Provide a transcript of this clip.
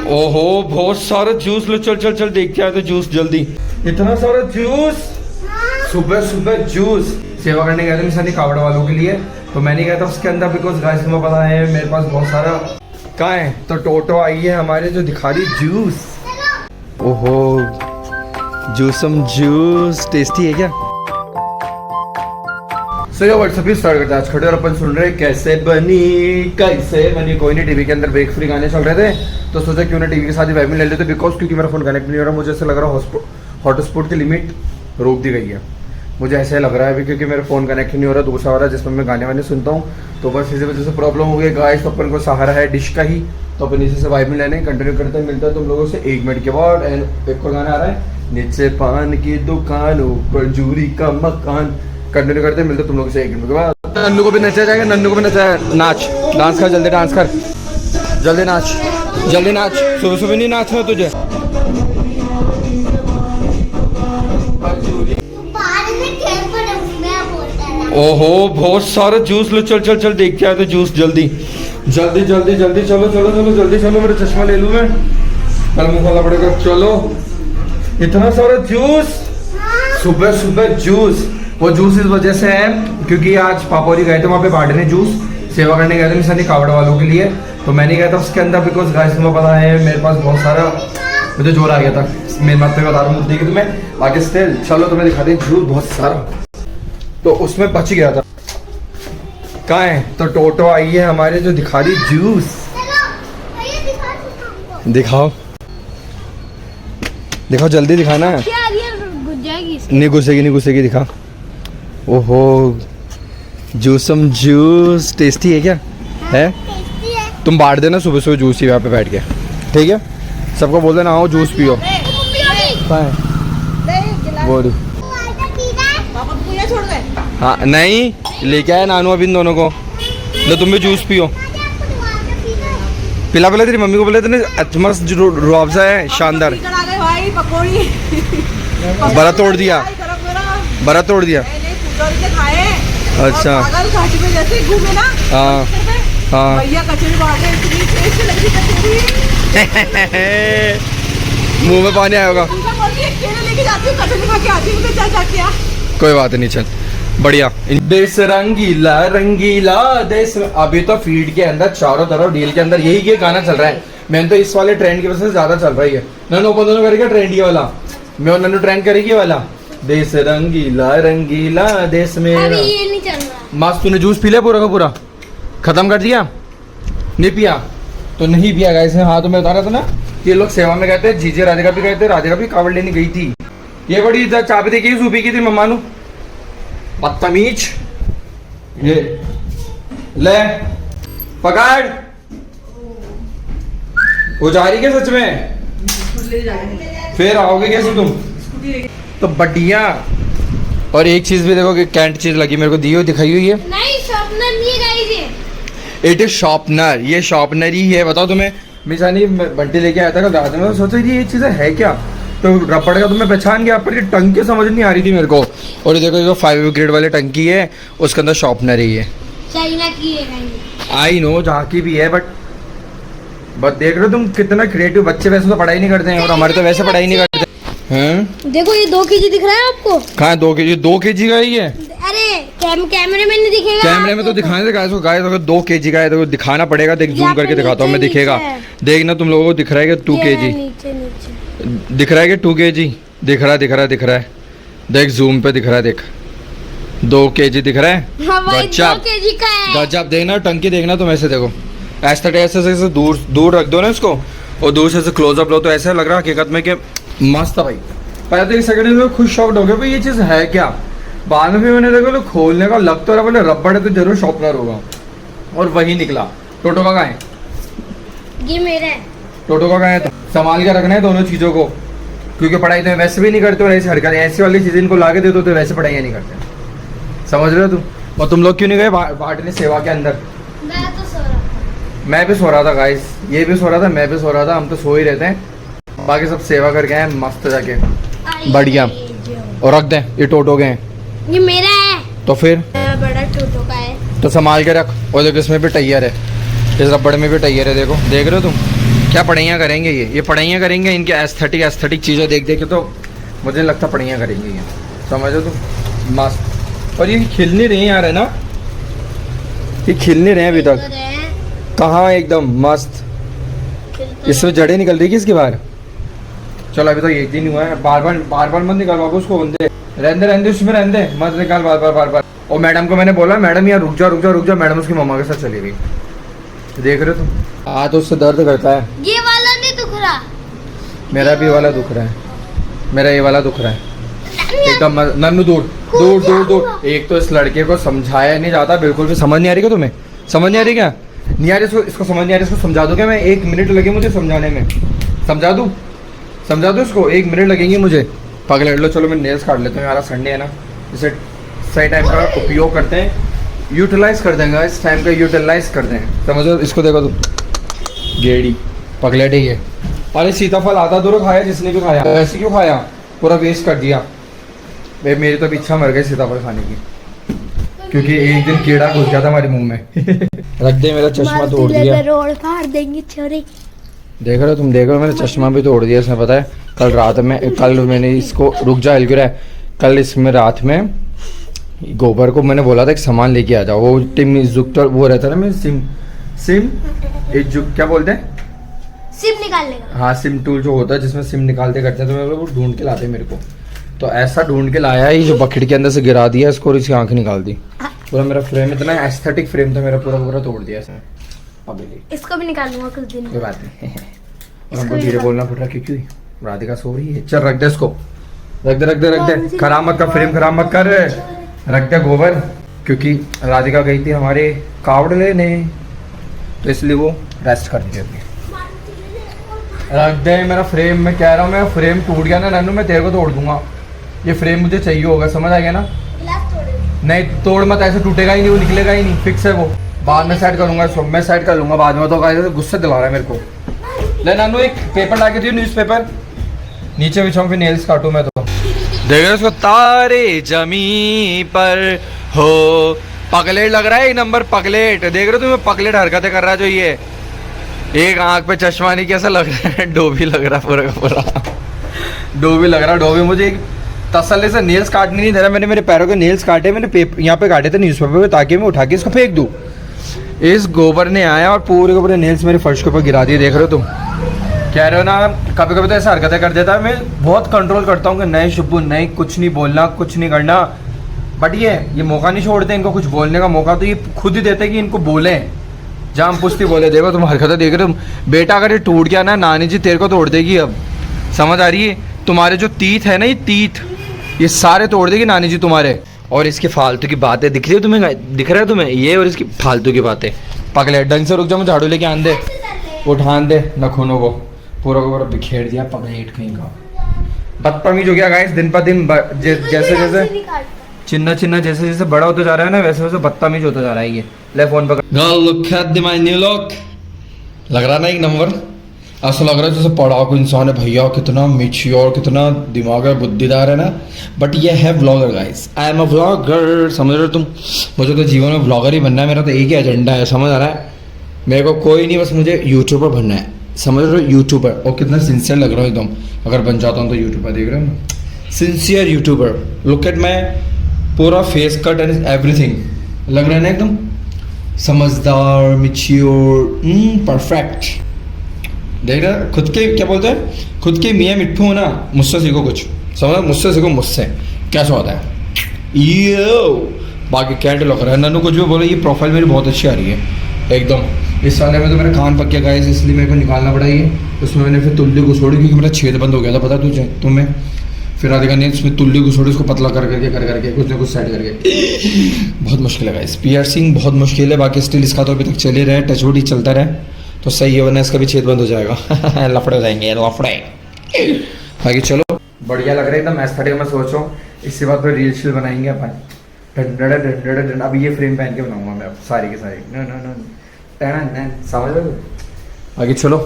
ओहो बहुत सारा जूस लो, चल चल चल देख के आए तो जूस जल्दी। इतना सारा जूस, सुबह सुबह जूस। सेवा करने गए थे मिसानी कावड़ वालों के लिए, तो मैंने गया था उसके अंदर बिकॉज गाइस तुम्हें पता है मेरे पास बहुत सारा कहाँ है। तो टोटो आई है हमारे जो दिखा रही जूस। ओहो जूसम जूस टेस्टी है क्या? सो ये व्हाट्सएप स्टार्ट करते हैं आज खड़े और अपन सुन रहे कैसे बनी कोई नहीं। टीवी के अंदर ब्रेक फ्री गाने चल रहे थे तो सोचा क्यों ना टीवी के साथ ही वाइब में ले लेते बिकॉज क्योंकि मेरा फोन कनेक्ट नहीं हो रहा। मुझे ऐसा लग रहा है हॉटस्पॉट की लिमिट रोक दी गई है, मुझे ऐसा लग रहा है अभी क्योंकि मेरा फोन कनेक्ट नहीं हो रहा दूसरा वाला जिसमें मैं गाने वाने सुनता हूँ। तो बस इसी वजह से प्रॉब्लम हो गई गाइस। तो अपन को सहारा है डिश का ही, तो अपन इसी से वाइब में लेने कंटिन्यू करते हैं। मिलता है तुम लोगों से 1 मिनट के बाद। एंड एक और गाना आ रहा है नीचे पान की दुकान ऊपर जूरी का मकान। कंटिन्यू करते हैं, मिलते तुम लोगों से 1 मिनट के बाद। नन्नू को भी नचाया जाएगा, नन्नू को भी नचाया। नाच डांस कर जल्दी, डांस कर जल्दी, नाच जल्दी नाच। सुबह सुबह नहीं नाचना तुझे। ओहो बहुत सारा जूस लो, चल चल चल देख के आए तो जूस जल्दी जल्दी जल्दी जल्दी। चलो चलो चलो जल्दी चलो, मेरा चश्मा ले लूँ मैं, कल मुँह खोलना पड़ेगा। चलो इतना सारा जूस, सुबह सुबह जूस। वो जूस इस वजह से है क्योंकि आज पापा जी गए थे वहाँ पे बांटने जूस। सेवा करने गए थे मिसानी कावड़ वालों के लिए, तो मैंने गया था उसके अंदर बिकॉज गाइस तुम्हें पता है मेरे पास बहुत सारा मुझे जोर आ गया था। मेरी बात बता रहा हूँ देखिए तुम्हें आगे स्टिल। चलो तुम्हें दिखा दें जूस बहुत सारा, तो उसमें बच गया था। कहाँ है? तो टोटो आई है हमारे जो दिखा रही जूस। दिखाओ दिखाओ जल्दी दिखाना। नहीं घुसेगी नहीं घुसेगी, दिखा। ओहो जूसम जूस टेस्टी है क्या? है तुम बांट देना सुबह सुबह जूस ही यहाँ पे बैठ के, ठीक है? सबको बोल देना आओ जूस पियो। कहाँ है वो? हाँ नहीं लेके आया नानू अभी इन दोनों को, लो तुम भी जूस पियो। पिला पिला तेरी मम्मी को बोले थे मस्त रुआवजा है शानदार। बड़ा तोड़ दिया, बड़ा तोड़ दिया। अच्छा हाँ हाँ मुंह में पानी आया होगा। कोई बात नहीं, चल बढ़िया। देश रंगीला रंगीला देश। अभी तो फीड के अंदर चारों तरफ डील के अंदर यही ये गाना चल रहा है। मैंने तो इस वाले ट्रेंड की वजह से ज्यादा चल रही है। नन्नू ओपन दोनों करेगा ट्रेंड ये वाला, मैं और नन्नू ट्रेंड करेगी वाला देश रंगीला रंगीला देश में। ये नहीं चल रहा। मस्त तूने जूस पी लिया पूरा का पूरा? खत्म कर दिया? नहीं पिया तो नहीं पिया गाइस। हाँ तो मैं बता रहा था ना ये लोग सेवा में गए थे, जीजे राधिका भी गए थे, राधिका भी कावड़ लेने गई थी। ये बड़ी चाबी देखी सूपी की थी मम्मा नु, बदतमीज। ये ले पकड़, वो जा रही क्या सच में? फिर आओगे कैसे तुम? तो बढ़िया। और एक चीज भी देखो कि कैंट चीज लगी मेरे को, दी हुई दिखाई हुई है। नहीं शॉर्पनर नहीं है गाइस, इट इज शॉर्पनर, ये शॉर्पनर ही है। बताओ तुम्हें मिसानी बंटी लेके आया था कल रात में, सोचा ये चीज़ें है क्या? तो रबड़ का तो मैं पहचान गया पर ये टंकी समझ नहीं आ रही थी मेरे को। और ये देखो जो 5 ग्रेड वाले टंकी है उसके अंदर शॉर्पनर ही है। चाइना की है आई नो जहाँ की भी है, बट देख रहे हो तुम कितना क्रिएटिव। बच्चे वैसे तो पढ़ाई नहीं करते हैं और हमारे तो वैसे पढ़ाई नहीं करते हैं। देखो ये 2 केजी दिख रहा है आपको? कहाँ 2 केजी? 2 केजी का ही है। अरे कैमरे में नहीं दिखेगा? कैमरे में तो दिखाने से गाइस को, गाइस अगर 2 केजी का है तो दिखाना पड़ेगा। देख जूम करके दिखाता हूँ मैं, दिखेगा। देखना तुम लोगों को दिख रहा है कि 2 केजी दिख रहा है कि 2 केजी दिख रहा है? दिख रहा है देख जूम पे दिख रहा है, देख 2 केजी दिख रहा है। गजब 2 केजी का है। गजब। देखना टंकी देखना तुम, ऐसे देखो ऐसे दूर रख दो ना इसको और दूर से क्लोजअप लो तो ऐसा लग रहा है हकीकत में कि मस्त है भाई। पहले तो 1 सेकंड में खुद शॉक्ड हो गया भाई ये चीज़ है क्या। बाद में भी मैंने देखो खोलने का लग तो रहा, बोले रबड़ है तो जरूर शॉर्पनर होगा, और वही निकला। टोटो का कहाँ है? ये मेरा है। टोटो का कहाँ है? तो संभाल के रखना है दोनों चीज़ों को, क्योंकि पढ़ाई तो वैसे भी नहीं करते और ऐसी हरकत ऐसी वाली चीज़ें इनको ला के दे दो तो वैसे पढ़ाई नहीं करते। समझ रहे हो तुम? और तुम लोग क्यों नहीं गए बांटने सेवा के अंदर? मैं तो सो रहा, मैं भी सो रहा था गाइस, ये भी सो रहा था, मैं भी सो रहा था। हम तो सो ही रहते हैं, बाकी सब सेवा करके आए मस्त जाके बढ़िया। और रख दें ये टोटो के हैं, ये मेरा है। तो फिर बड़ा टोटो का है तो संभाल के रख। और देखो इसमें भी टैयर है, इस रबड़ में भी टैयर है, देखो देख रहे हो तुम? क्या पढ़ाइयाँ करेंगे ये पढ़ाइयाँ करेंगे, इनके एस्थेटिक चीज़ें देख देख के तो मुझे नहीं लगता पढ़ाइयाँ करेंगे ये, समझो तुम। मस्त। और ये खिल नहीं रहे हैं यार, है ना, ये खिल नहीं रहे हैं अभी तक। कहाँ एकदम मस्त, इसमें जड़ें निकल रही है इसके बाहर। चलो अभी तो एक दिन हुआ है, बार बार मत निकाल बाबू उसको, बंदे रहने उसमें रहने मत निकाल बार बार। और मैडम को मैंने बोला मैडम यार रुक जा, मैडम उसकी मम्मा के साथ चली गई। देख रहे हो तुम, तो उससे दर्द करता है। ये वाला नहीं दुख रहा, मेरा भी वाला दुख रहा है, मेरा ये वाला दुख रहा है एकदम। नन्नू दूर। एक तो इस लड़के को समझाया नहीं जाता बिल्कुल भी, समझ नहीं आ रही क्या तुम्हें, समझ नहीं आ रही क्या, नहीं आ रही इसको समझ नहीं आ रही, इसको समझा दूँ क्या मैं, 1 मिनट लगे मुझे समझाने में, समझा दूँ इसको, 1 मिनट लगेंगे मुझे। पकड़ लो, चलो मैं नेल्स काट लेता हूँ यार, संडे है ना, इसे सही टाइम का उपयोग करते हैं, यूटिलाइज कर देंगे, इस टाइम का यूटिलाइज कर दें, समझो। इसको देखो तुम, गेड़ी पगलेट ही है। अरे सीताफल आधा दूर खाया जिसने भी खाया, ऐसे क्यों खाया, पूरा वेस्ट कर दिया भाई। मेरी तो अभी इच्छा मर गई सीताफल खाने की, क्योंकि एक दिन कीड़ा घुस गया था हमारे मुंह में। रख दे, मेरा चश्मा तोड़ दिया, रोड फाड़ देंगे छोरी। देख रहे हो तुम, देख रहे हो मेरा चश्मा भी तोड़ दिया इसने, पता है। कल मैंने इसको, रुक जा हिल क्यों रहा है, कल इसमें रात में गोबर को मैंने बोला था कि सामान लेके आ जाओ, वो टिम जुक्टर वो रहता है ना, मैं सिम क्या बोलते हैं, सिम निकालने का। हाँ सिम टूल जो होता है जिसमें सिम निकालते करते हैं, तो मैं वो ढूंढ के लाते मेरे को, तो ऐसा ढूंढ के लाया ही जो बकेट के अंदर से गिरा दिया इसको और इसकी आंखें निकाल दी। पूरा मेरा फ्रेम, इतना एस्थेटिक फ्रेम था मेरा, पूरा तोड़ दिया इसने। इसको भी निकालूंगा कुछ दिन। कोई बात नहीं। और हमको धीरे बोलना पड़ रहा है क्योंकि राधिका सो रही है। चल रख दे इसको, रख दे, खराब मत कर, फ्रेम खराब मत कर, रख दे गोबर, क्योंकि राधिका गई थी हमारे कावड़ लेने, तो इसलिए वो रेस्ट कर रही है। रख दे मेरा फ्रेम, मैं कह रहा हूँ, मेरा फ्रेम टूट गया ना नन्नू, मैं तेरे को तोड़ दूंगा, ये फ्रेम मुझे चाहिए होगा, समझ आ गया ना। नहीं तोड़ मत, ऐसे टूटेगा ही नहीं, वो निकलेगा ही नहीं, फिक्स है वो, बाद में सेट करूंगा इसको, मैं सेट कर लूंगा बाद में। तो गुस्से दिला रहा है मेरे को। ले नानू एक पेपर ला के दियो, न्यूज़पेपर नीचे बिछाऊं, फिर नेल्स काटूं मैं तो। देख रहे उसको, तारे जमी पर हो, पगलेट लग रहा है, 1 नंबर पगलेट। देख रहे हो तुम्हें, पगलेट हरकतें कर रहा है जो ये, एक आंख पे चश्मा नहीं, कैसा लग रहा है, डोबी लग रहा है पूरा का पूरा, डोबी लग रहा है, डोबी। मुझे एक तसल्ली से नेल्स काटने नहीं दे रहा, मैंने मेरे पैरों के नेल्स काटे, मैंने यहाँ पे काटे थे न्यूज़पेपर पे, ताकि मैं उठा के इसको फेंक दूँ। इस गोबर ने आया और पूरे के पूरे नेल्स मेरे फर्श के ऊपर गिरा दिए। देख रहे हो तुम, कह रहे हो ना, कभी कभी तो ऐसा हरकतें कर देता है। मैं बहुत कंट्रोल करता हूँ कि नहीं शुभू, नहीं कुछ नहीं बोलना, कुछ नहीं करना, बट ये मौका नहीं छोड़ते इनको कुछ बोलने का मौका, तो ये खुद ही देते कि इनको बोलें, जहाँ हम पुश्ती बोले। देखो तुम हरकतें देख रहे हो, बेटा अगर ये टूट गया ना, नानी जी तेरे को तोड़ देगी, अब समझ आ रही है। तुम्हारे जो तीत है ना, ये तीत, ये सारे तोड़ देगी नानी जी तुम्हारे। और इसकी फालतू की बातें दिख रही है तुम्हें, दिख रहा है तुम्हें ये, और इसकी फालतू की बातें। पगले ढंग से रुक जा, मैं झाड़ू लेके आन दे, उठान दे नखूनों को, पूरा को पूरा बिखेर दिया पगलेट कहीं का। बदतमीज हो गया गाइस, दिन पर दिन जैसे चिन्ना जैसे बड़ा होता जा रहा है ना, वैसे वैसे बदतमीज होता जा रहा है ये। ले फोन पकड़, लग रहा ना 1 नंबर, ऐसा लग रहा है जैसे पढ़ाकू इंसान है भैया, कितना मेच्योर, कितना दिमाग है, बुद्धिदार है ना। बट ये है vlogger guys, I am a vlogger, समझ रहे हो तुम। मुझे तो जीवन में व्लॉगर ही बनना है, मेरा तो एक ही एजेंडा है, समझ आ रहा है। मेरे को कोई नहीं, बस मुझे यूट्यूबर बनना है, समझ रहे हो, यूट्यूबर। और कितना सिंसियर लग रहा हूँ एकदम, अगर बन जाता हूँ तो यूट्यूबर। देख रहे हो, sincere YouTuber, look at my पूरा फेस कट एंड एवरीथिंग, लग रहा है ना एकदम समझदार, मेच्योर, परफेक्ट। देख रहे खुद के, क्या बोलते हैं, खुद के मियाँ मिट्ठू हो ना, मुझसे सीखो कुछ, समझ, मुझसे सीखो, मुझसे कैसा होता है ये। बाकी कैंट लग रहा है नन्नू, कुछ भी बोले, ये प्रोफाइल मेरी बहुत अच्छी आ रही है एकदम। इस साल में तो मेरे कान पक गया गाइस, इसलिए मेरे को निकालना पड़ा ये। उसमें मैंने फिर तुल्ली घुसोड़ी, क्योंकि मेरा छेद बंद हो गया था, पता तुझे, तुम्हें। फिर राधिका ने इसमें तुल्ली घुसोड़ी, उसको पतला कर करके कुछ ना कुछ सेट करके। बहुत मुश्किल है गाइस, पियर्सिंग बहुत मुश्किल है। बाकी स्टिल इसका तो अभी तक चले रहे, टचवुड ही चलता रहे तो सही है, वरना इसका भी छेद बंद हो जाएगा। लफड़े हो जाएंगे, लफड़े। बाकी चलो, बढ़िया लग रहा है एकदम एस्थेटिक। मैं सोच रहा हूँ इसके बाद फिर रील शील बनाएंगे अपन। अभी ये फ्रेम पहन के बनाऊंगा मैं सारी की सारी, समझ लो। बाकी चलो।